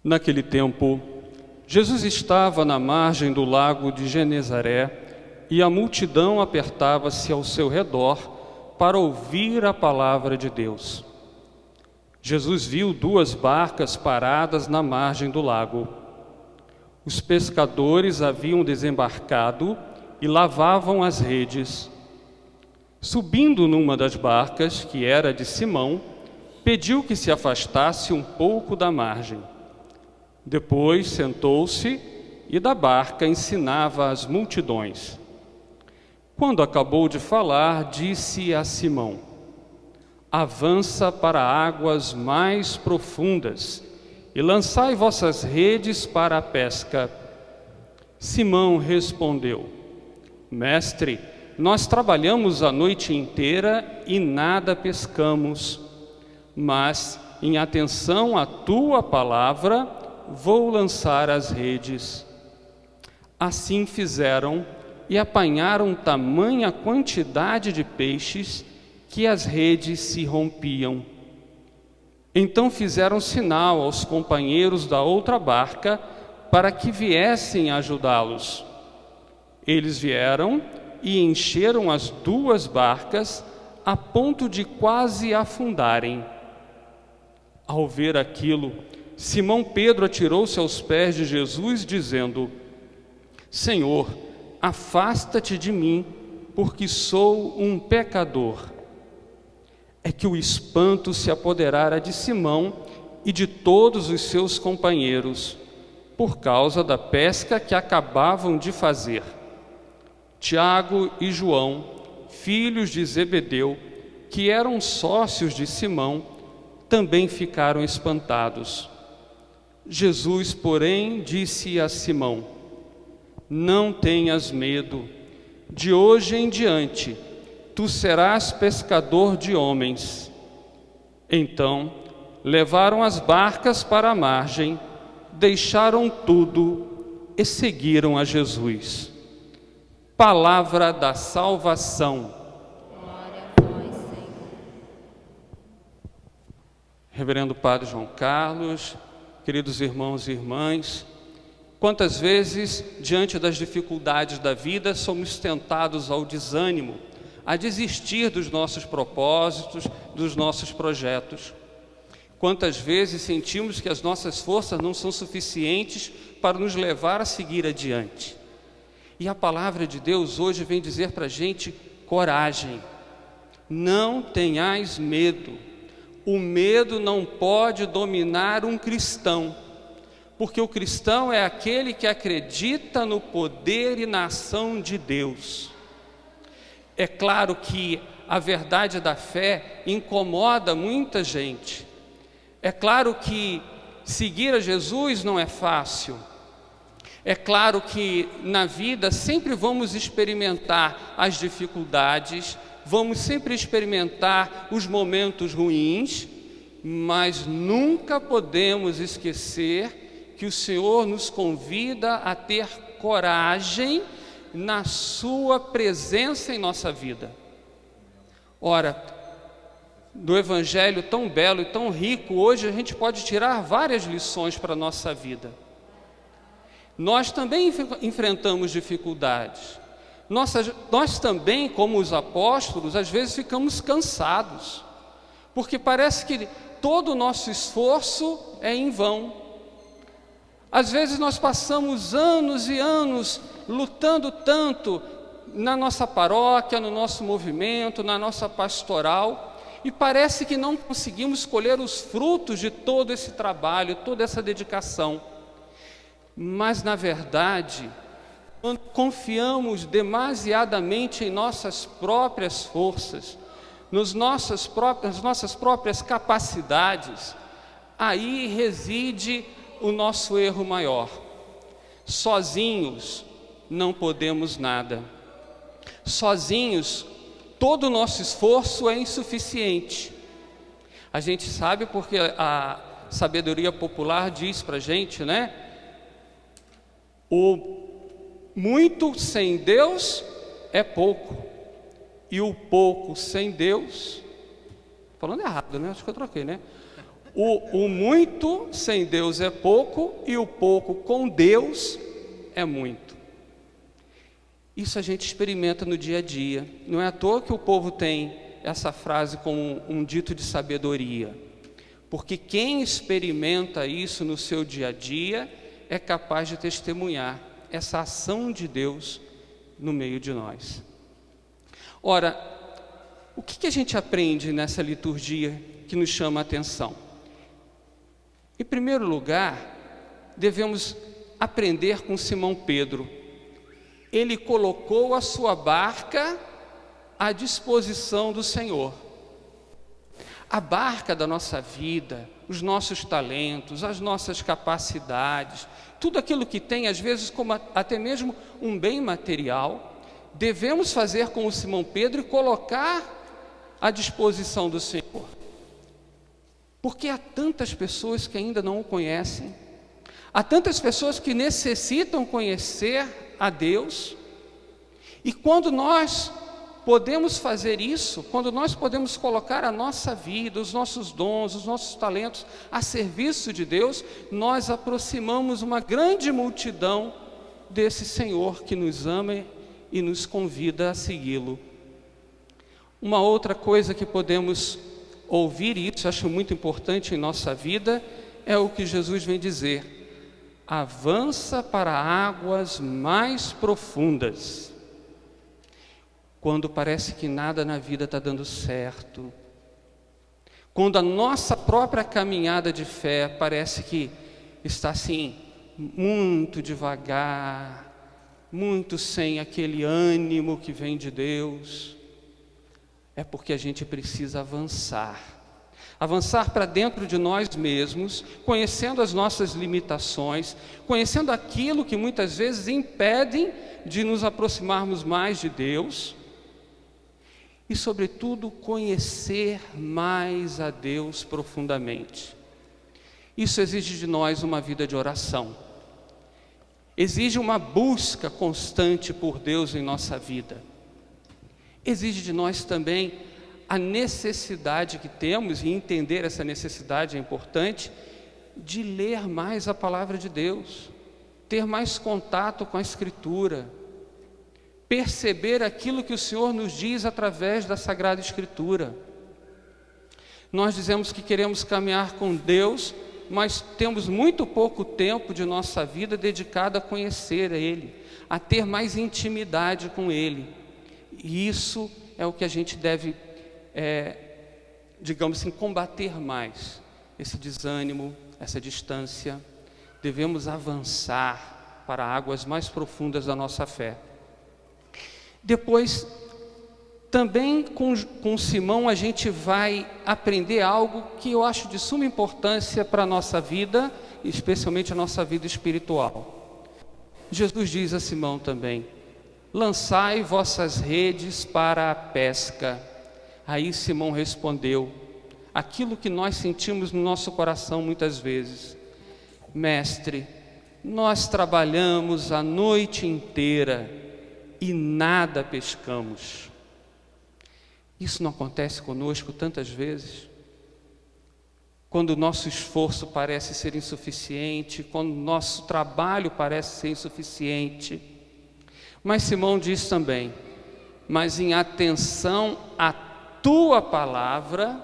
Naquele tempo, Jesus estava na margem do lago de Genezaré e a multidão apertava-se ao seu redor para ouvir a palavra de Deus. Jesus viu 2 barcas paradas na margem do lago. Os pescadores haviam desembarcado e lavavam as redes. Subindo numa das barcas, que era de Simão, pediu que se afastasse um pouco da margem. Depois sentou-se e da barca ensinava as multidões. Quando acabou de falar, disse a Simão: avança para águas mais profundas e lançai vossas redes para a pesca. Simão respondeu: Mestre, nós trabalhamos a noite inteira e nada pescamos, mas, em atenção à tua palavra, vou lançar as redes. Assim fizeram e apanharam tamanha quantidade de peixes que as redes se rompiam. Então fizeram sinal aos companheiros da outra barca para que viessem ajudá-los. Eles vieram e encheram as 2 barcas a ponto de quase afundarem. Ao ver aquilo, Simão Pedro atirou-se aos pés de Jesus, dizendo: Senhor, afasta-te de mim, porque sou um pecador. É que o espanto se apoderara de Simão e de todos os seus companheiros, por causa da pesca que acabavam de fazer. Tiago e João, filhos de Zebedeu, que eram sócios de Simão, também ficaram espantados. Jesus, porém, disse a Simão: não tenhas medo, de hoje em diante tu serás pescador de homens. Então levaram as barcas para a margem, deixaram tudo e seguiram a Jesus. Palavra da salvação. Glória a vós, Senhor. Reverendo Padre João Carlos, queridos irmãos e irmãs, quantas vezes, diante das dificuldades da vida, somos tentados ao desânimo, a desistir dos nossos propósitos, dos nossos projetos. Quantas vezes sentimos que as nossas forças não são suficientes para nos levar a seguir adiante. E a palavra de Deus hoje vem dizer para a gente: coragem, não tenhais medo. O medo não pode dominar um cristão, porque o cristão é aquele que acredita no poder e na ação de Deus. É claro que a verdade da fé incomoda muita gente. É claro que seguir a Jesus não é fácil. É claro que na vida sempre vamos experimentar as dificuldades, vamos sempre experimentar os momentos ruins, mas nunca podemos esquecer que o Senhor nos convida a ter coragem na sua presença em nossa vida. Ora, do Evangelho tão belo e tão rico, hoje a gente pode tirar várias lições para a nossa vida. Nós também enfrentamos dificuldades. Nós também, como os apóstolos, às vezes ficamos cansados, porque parece que todo o nosso esforço é em vão. Às vezes nós passamos anos e anos lutando tanto na nossa paróquia, no nosso movimento, na nossa pastoral, e parece que não conseguimos colher os frutos de todo esse trabalho, toda essa dedicação. Mas, na verdade, quando confiamos demasiadamente em nossas próprias forças, nas nossas próprias capacidades, aí reside o nosso erro maior. Sozinhos não podemos nada. Sozinhos, todo o nosso esforço é insuficiente. A gente sabe porque a sabedoria popular diz para a gente, né? O muito sem Deus é pouco, e o pouco sem Deus, falando errado, né? Acho que eu troquei, né? O muito sem Deus é pouco e o pouco com Deus é muito. Isso a gente experimenta no dia a dia. Não é à toa que o povo tem essa frase como um dito de sabedoria. Porque quem experimenta isso no seu dia a dia é capaz de testemunhar essa ação de Deus no meio de nós. Ora, o que a gente aprende nessa liturgia que nos chama a atenção? Em primeiro lugar, devemos aprender com Simão Pedro. Ele colocou a sua barca à disposição do Senhor. A barca da nossa vida, os nossos talentos, as nossas capacidades, tudo aquilo que tem, às vezes como até mesmo um bem material, devemos fazer como Simão Pedro e colocar à disposição do Senhor. Porque há tantas pessoas que ainda não o conhecem, há tantas pessoas que necessitam conhecer a Deus, e quando nós podemos fazer isso, quando nós podemos colocar a nossa vida, os nossos dons, os nossos talentos a serviço de Deus, nós aproximamos uma grande multidão desse Senhor que nos ama e nos convida a segui-lo. Uma outra coisa que podemos ouvir, e isso acho muito importante em nossa vida, é o que Jesus vem dizer: avança para águas mais profundas. Quando parece que nada na vida está dando certo, quando a nossa própria caminhada de fé parece que está assim, muito devagar, muito sem aquele ânimo que vem de Deus, é porque a gente precisa avançar. Avançar para dentro de nós mesmos, conhecendo as nossas limitações, conhecendo aquilo que muitas vezes impedem de nos aproximarmos mais de Deus, e, sobretudo, conhecer mais a Deus profundamente. Isso exige de nós uma vida de oração, exige uma busca constante por Deus em nossa vida, exige de nós também a necessidade que temos, e entender essa necessidade é importante, de ler mais a palavra de Deus, ter mais contato com a Escritura, perceber aquilo que o Senhor nos diz através da Sagrada Escritura. Nós dizemos que queremos caminhar com Deus, mas temos muito pouco tempo de nossa vida dedicado a conhecer Ele, a ter mais intimidade com Ele. E isso é o que a gente deve, digamos assim, combater mais, esse desânimo, essa distância. Devemos avançar para águas mais profundas da nossa fé. Depois, também com Simão, a gente vai aprender algo que eu acho de suma importância para a nossa vida, especialmente a nossa vida espiritual. Jesus diz a Simão também: lançai vossas redes para a pesca. Aí Simão respondeu aquilo que nós sentimos no nosso coração muitas vezes: mestre, nós trabalhamos a noite inteira e nada pescamos. Isso não acontece conosco tantas vezes? Quando o nosso esforço parece ser insuficiente, quando o nosso trabalho parece ser insuficiente. Mas Simão diz também: mas em atenção à tua palavra,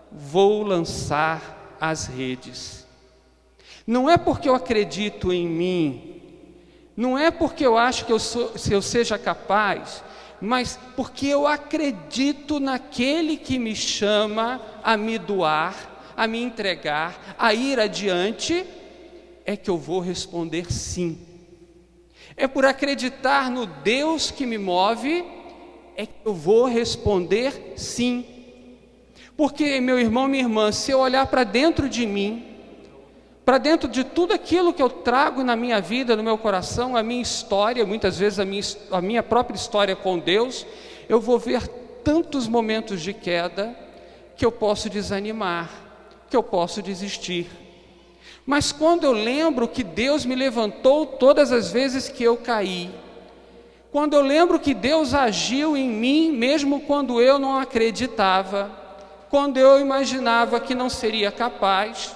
vou lançar as redes. Não é porque eu acredito em mim, não é porque eu acho que eu seja capaz, mas porque eu acredito naquele que me chama a me doar, a me entregar, a ir adiante, é que eu vou responder sim. É por acreditar no Deus que me move, é que eu vou responder sim. Porque, meu irmão, minha irmã, se eu olhar para dentro de mim, para dentro de tudo aquilo que eu trago na minha vida, no meu coração, a minha história, muitas vezes a minha própria história com Deus, eu vou ver tantos momentos de queda que eu posso desanimar, que eu posso desistir. Mas quando eu lembro que Deus me levantou todas as vezes que eu caí, quando eu lembro que Deus agiu em mim, mesmo quando eu não acreditava, Quando eu imaginava que não seria capaz,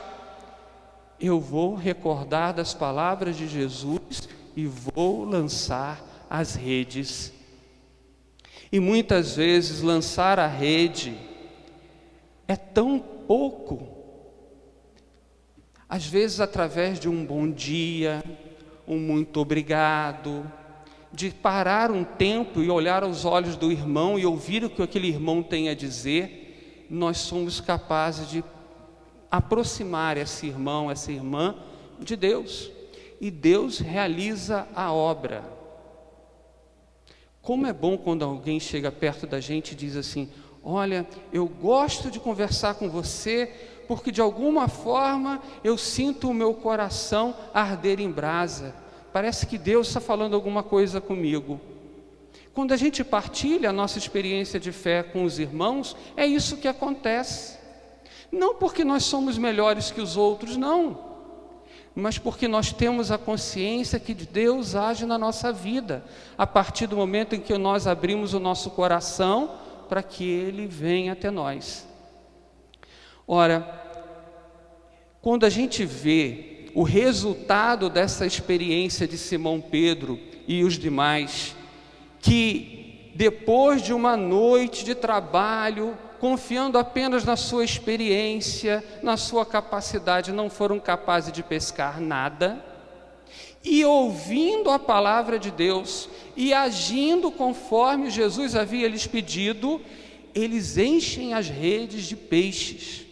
eu vou recordar das palavras de Jesus e vou lançar as redes. E muitas vezes lançar a rede é tão pouco. Às vezes através de um bom dia, um muito obrigado, de parar um tempo e olhar aos olhos do irmão e ouvir o que aquele irmão tem a dizer, nós somos capazes de aproximar esse irmão, essa irmã de Deus. E Deus realiza a obra. Como é bom quando alguém chega perto da gente e diz assim: olha, eu gosto de conversar com você, porque de alguma forma eu sinto o meu coração arder em brasa. Parece que Deus está falando alguma coisa comigo. Quando a gente partilha a nossa experiência de fé com os irmãos, é isso que acontece. Não porque nós somos melhores que os outros, não, mas porque nós temos a consciência que Deus age na nossa vida, a partir do momento em que nós abrimos o nosso coração para que Ele venha até nós. Ora, quando a gente vê o resultado dessa experiência de Simão Pedro e os demais, que depois de uma noite de trabalho, confiando apenas na sua experiência, na sua capacidade, não foram capazes de pescar nada, e ouvindo a palavra de Deus e agindo conforme Jesus havia lhes pedido, eles enchem as redes de peixes.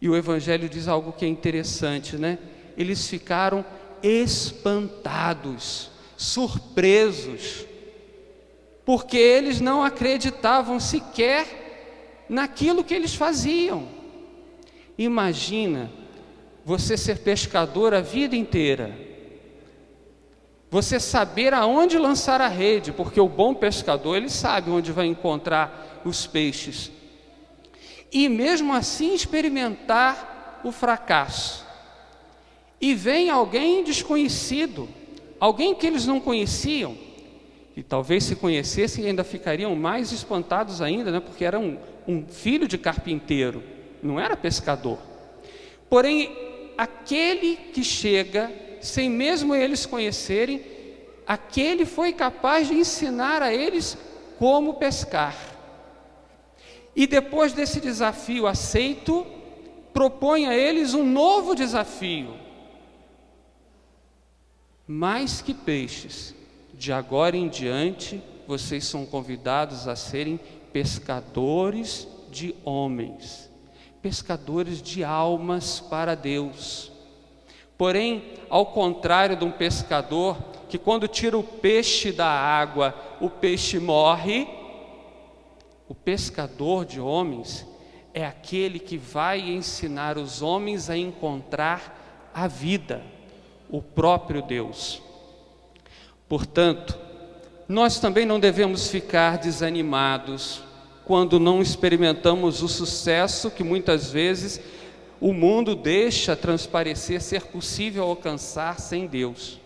E o Evangelho diz algo que é interessante, né? Eles ficaram espantados, surpresos, porque eles não acreditavam sequer naquilo que eles faziam. Imagina você ser pescador a vida inteira, você saber aonde lançar a rede, porque o bom pescador, ele sabe onde vai encontrar os peixes, e mesmo assim experimentar o fracasso. E vem alguém desconhecido, alguém que eles não conheciam, e talvez se conhecessem ainda ficariam mais espantados ainda, né? Porque era um filho de carpinteiro, não era pescador. Porém, aquele que chega, sem mesmo eles conhecerem, aquele foi capaz de ensinar a eles como pescar. E depois desse desafio aceito, propõe a eles um novo desafio. Mais que peixes, de agora em diante, vocês são convidados a serem pescadores de homens, pescadores de almas para Deus. Porém, ao contrário de um pescador, que quando tira o peixe da água, o peixe morre, o pescador de homens é aquele que vai ensinar os homens a encontrar a vida, o próprio Deus. Portanto, nós também não devemos ficar desanimados quando não experimentamos o sucesso que muitas vezes o mundo deixa transparecer ser possível alcançar sem Deus.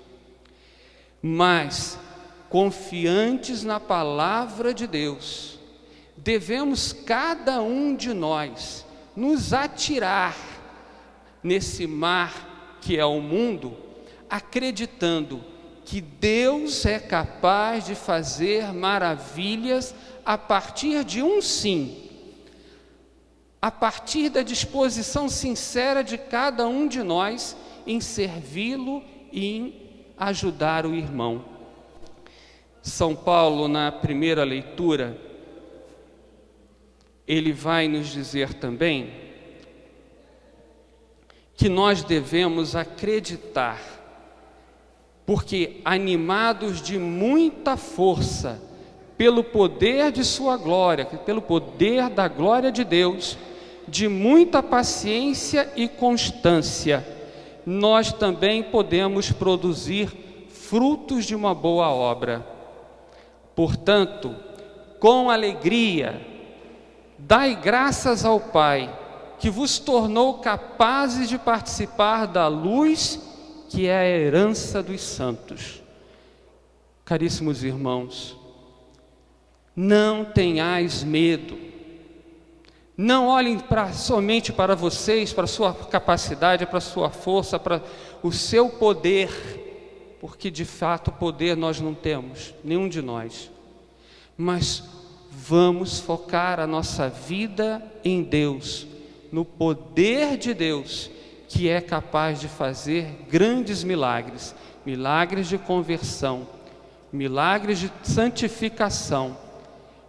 Mas, confiantes na palavra de Deus, devemos cada um de nós nos atirar nesse mar que é o mundo, acreditando que Deus é capaz de fazer maravilhas a partir de um sim, a partir da disposição sincera de cada um de nós em servi-lo e em ajudar o irmão. São Paulo, na primeira leitura, ele vai nos dizer também que nós devemos acreditar, porque animados de muita força, pelo poder de sua glória, pelo poder da glória de Deus, de muita paciência e constância, nós também podemos produzir frutos de uma boa obra. Portanto, com alegria, dai graças ao Pai, que vos tornou capazes de participar da luz, que é a herança dos santos. Caríssimos irmãos, não tenhais medo, Não olhem somente para vocês, para a sua capacidade, para a sua força, para o seu poder, porque de fato poder nós não temos, nenhum de nós. Mas vamos focar a nossa vida em Deus, no poder de Deus, que é capaz de fazer grandes milagres, milagres de conversão, milagres de santificação,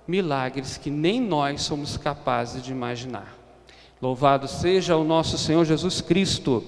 milagres que nem nós somos capazes de imaginar. Louvado seja o nosso Senhor Jesus Cristo.